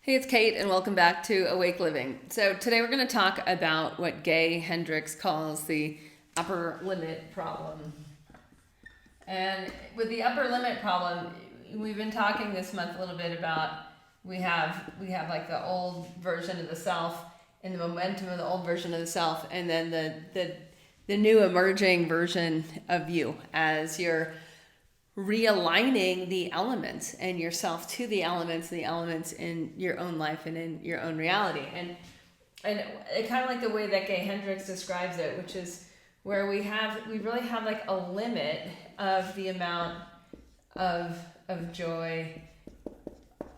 Hey, it's Kate, and welcome back to Awake Living. So today we're going to talk about what Gay Hendricks calls the upper limit problem. And with the upper limit problem, we've been talking this month a little bit about we have like the old version of the self and the momentum of the old version of the self, and then the new emerging version of you as you're realigning the elements and yourself to the elements in your own life and in your own reality. And it kind of like the way that Gay Hendricks describes it, which is where we really have like a limit of the amount of joy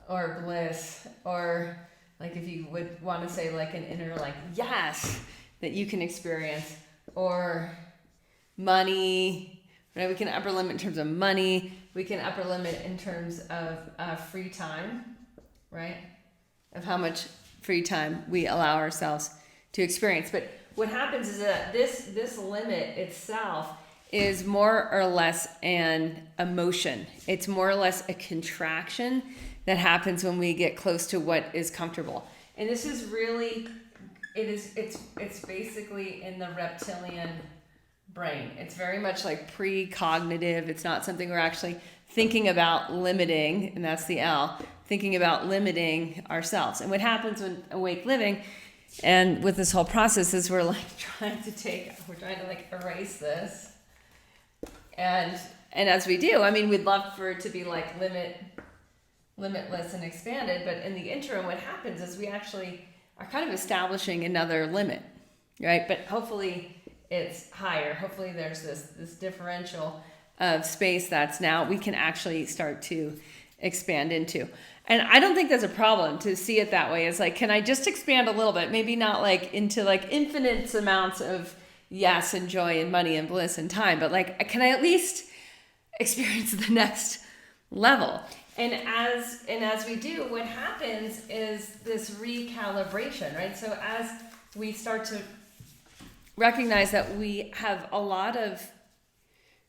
or bliss, or like if you would want to say like an inner like yes that you can experience, or money. Right, we can upper limit in terms of money. We can upper limit in terms of free time, right? Of how much free time we allow ourselves to experience. But what happens is that this limit itself is more or less an emotion. It's more or less a contraction that happens when we get close to what is comfortable. And this is really, it's basically in the reptilian brain. It's very much like precognitive. It's not something we're actually thinking about limiting, and that's the L, thinking about limiting ourselves. And what happens when awake living and with this whole process is we're trying to like erase this. And as we do, I mean, we'd love for it to be like limitless and expanded, but in the interim, what happens is we actually are kind of establishing another limit, right? But hopefully it's higher. Hopefully there's this differential of space that's now we can actually start to expand into. And I don't think that's a problem to see it that way. It's like, can I just expand a little bit? Maybe not like into like infinite amounts of yes and joy and money and bliss and time, but like, can I at least experience the next level? And as we do, what happens is this recalibration, right? So as we start to recognize that we have a lot of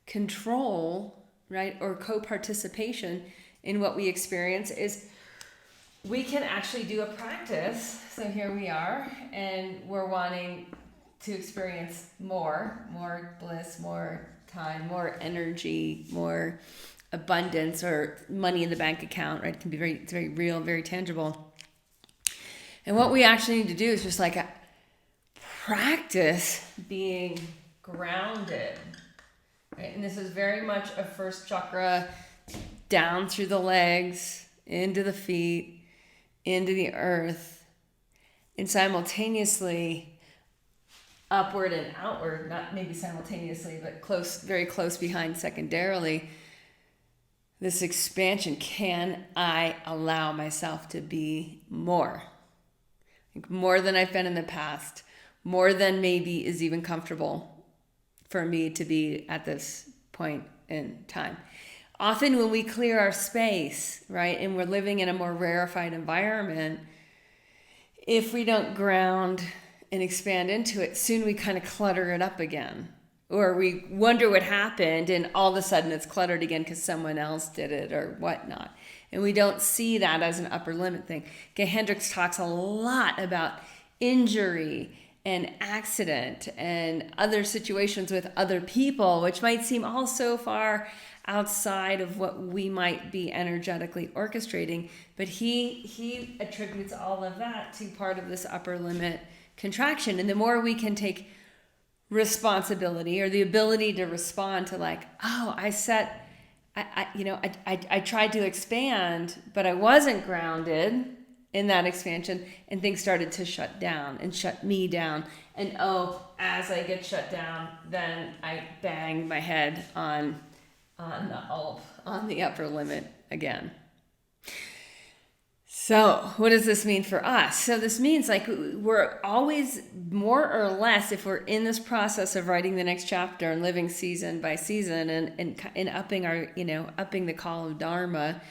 control, right, or co-participation in what we experience, is we can actually do a practice. So here we are, and we're wanting to experience more bliss, more time, more energy, more abundance, or money in the bank account, right? It can be it's very real, very tangible. And what we actually need to do is just like practice being grounded, right? And this is very much a first chakra, down through the legs, into the feet, into the earth, and simultaneously upward and outward, not maybe simultaneously, but close, very close behind secondarily. This expansion, can I allow myself to be more? Like more than I've been in the past, more than maybe is even comfortable for me to be at this point in time. Often when we clear our space, right, and we're living in a more rarefied environment, if we don't ground and expand into it, soon we kind of clutter it up again. Or we wonder what happened, and all of a sudden it's cluttered again because someone else did it or whatnot. And we don't see that as an upper limit thing. Gay Hendricks talks a lot about injury and accident and other situations with other people, which might seem all so far outside of what we might be energetically orchestrating. But he attributes all of that to part of this upper limit contraction. And the more we can take responsibility, or the ability to respond to like, oh, I tried to expand, but I wasn't grounded in that expansion, and things started to shut down and shut me down. And as I get shut down, then I bang my head on the upper limit again. So what does this mean for us? So this means like we're always more or less, if we're in this process of writing the next chapter and living season by season and upping upping the call of Dharma,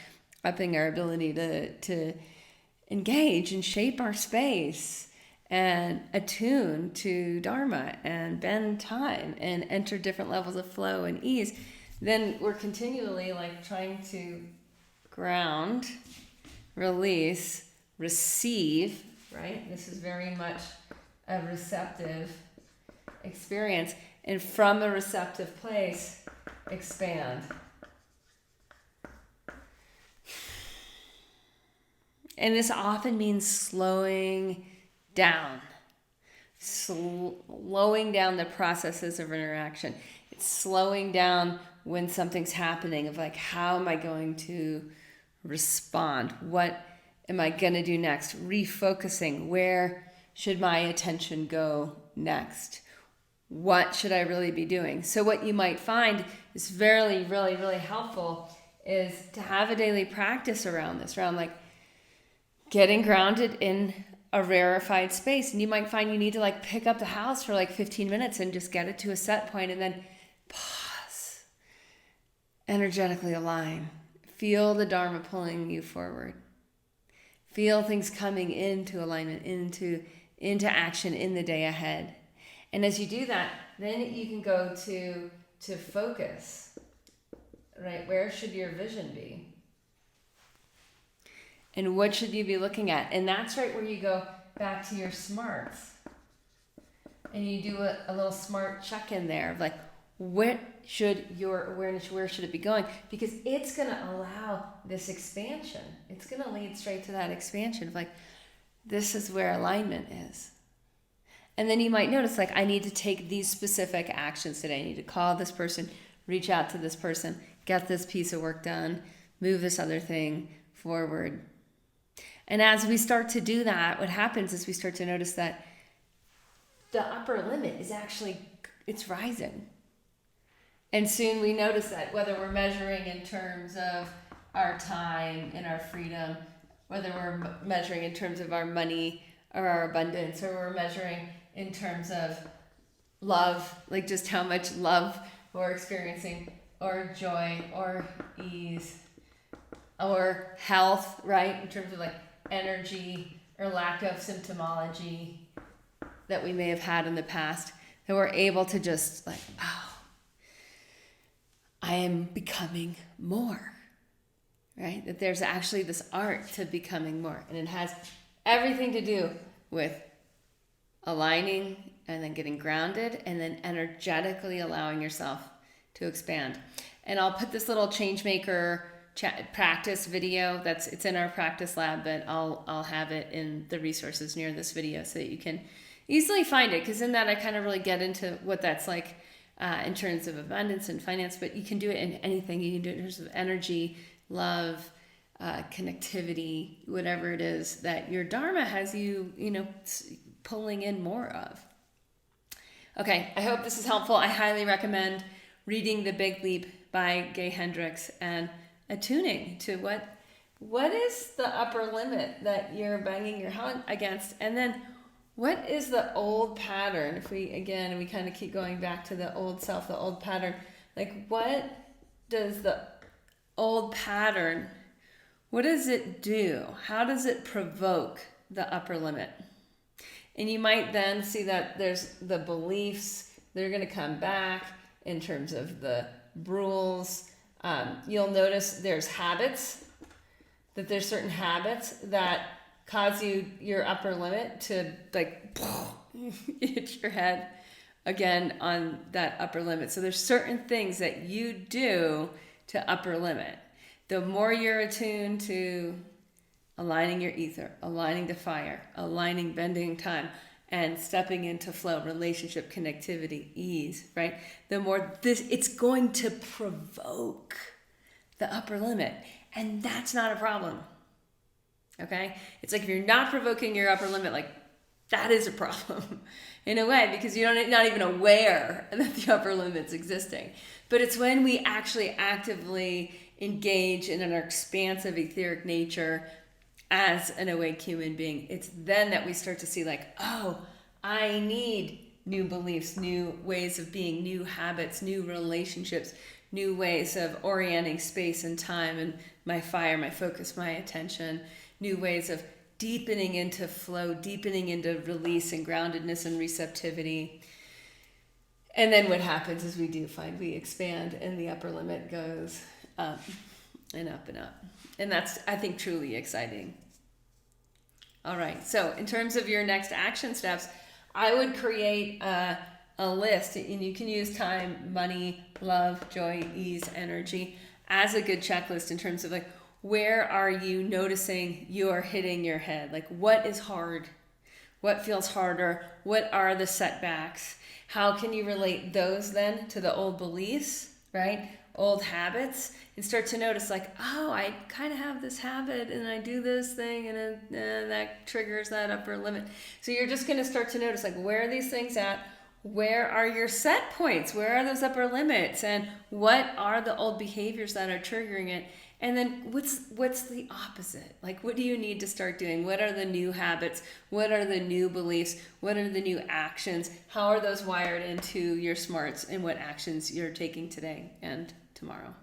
upping our ability to engage and shape our space and attune to Dharma and bend time and enter different levels of flow and ease, then we're continually like trying to ground, release, receive, right? This is very much a receptive experience. And from a receptive place, expand. And this often means slowing down. Slowing down the processes of interaction. It's slowing down when something's happening of like, how am I going to respond? What am I going to do next? Refocusing. Where should my attention go next? What should I really be doing? So what you might find is really, really, really helpful is to have a daily practice around this, around like getting grounded in a rarefied space. And you might find you need to like pick up the house for like 15 minutes and just get it to a set point and then pause, energetically align, feel the Dharma pulling you forward, feel things coming into alignment, into action in the day ahead. And as you do that, then you can go to focus, right? Where should your vision be? And what should you be looking at? And that's right where you go back to your smarts. And you do a little smart check-in there of like, what should your awareness, where should it be going? Because it's going to allow this expansion. It's going to lead straight to that expansion of like, this is where alignment is. And then you might notice like, I need to take these specific actions today. I need to call this person, reach out to this person, get this piece of work done, move this other thing forward. And as we start to do that, what happens is we start to notice that the upper limit is actually, it's rising. And soon we notice that whether we're measuring in terms of our time and our freedom, whether we're measuring in terms of our money or our abundance, or we're measuring in terms of love, like just how much love we're experiencing, or joy, or ease, or health, right? In terms of like energy or lack of symptomology that we may have had in the past, that we're able to just like, oh, I am becoming more, right? That there's actually this art to becoming more. And it has everything to do with aligning and then getting grounded and then energetically allowing yourself to expand. And I'll put this little changemaker practice video it's in our practice lab, but I'll have it in the resources near this video so that you can easily find it, because in that I kind of really get into what that's like in terms of abundance and finance, but you can do it in anything. You can do it in terms of energy, love, connectivity, whatever it is that your Dharma has you pulling in more of. Okay, I hope this is helpful. I highly recommend reading The Big Leap by Gay Hendricks and attuning to what is the upper limit that you're banging your head against, and then what is the old pattern? If we kind of keep going back to the old self, the old pattern, like what does the old pattern, what does it do? How does it provoke the upper limit? And you might then see that there's the beliefs, they're going to come back in terms of the rules. You'll notice there's habits, that there's certain habits that cause your upper limit to like hit your head again on that upper limit. So there's certain things that you do to upper limit. The more you're attuned to aligning your ether, aligning the fire, aligning bending time, and stepping into flow, relationship, connectivity, ease, right? The more it's going to provoke the upper limit. And that's not a problem. Okay? It's like if you're not provoking your upper limit, like that is a problem in a way, because you're not even aware that the upper limit's existing. But it's when we actually actively engage in our expansive etheric nature as an awake human being, it's then that we start to see like, oh, I need new beliefs, new ways of being, new habits, new relationships, new ways of orienting space and time and my fire, my focus, my attention, new ways of deepening into flow, deepening into release and groundedness and receptivity. And then what happens is we expand and the upper limit goes up and up and up. And that's, I think, truly exciting. All right. So in terms of your next action steps, I would create a list, and you can use time, money, love, joy, ease, energy as a good checklist in terms of like, where are you noticing you are hitting your head? Like, what is hard? What feels harder? What are the setbacks? How can you relate those then to the old beliefs, right? Old habits, and start to notice like, oh, I kind of have this habit and I do this thing and that triggers that upper limit. So you're just going to start to notice like, where are these things at? Where are your set points? Where are those upper limits? And what are the old behaviors that are triggering it? And then what's the opposite? Like, what do you need to start doing? What are the new habits? What are the new beliefs? What are the new actions? How are those wired into your smarts, and what actions you're taking today and tomorrow?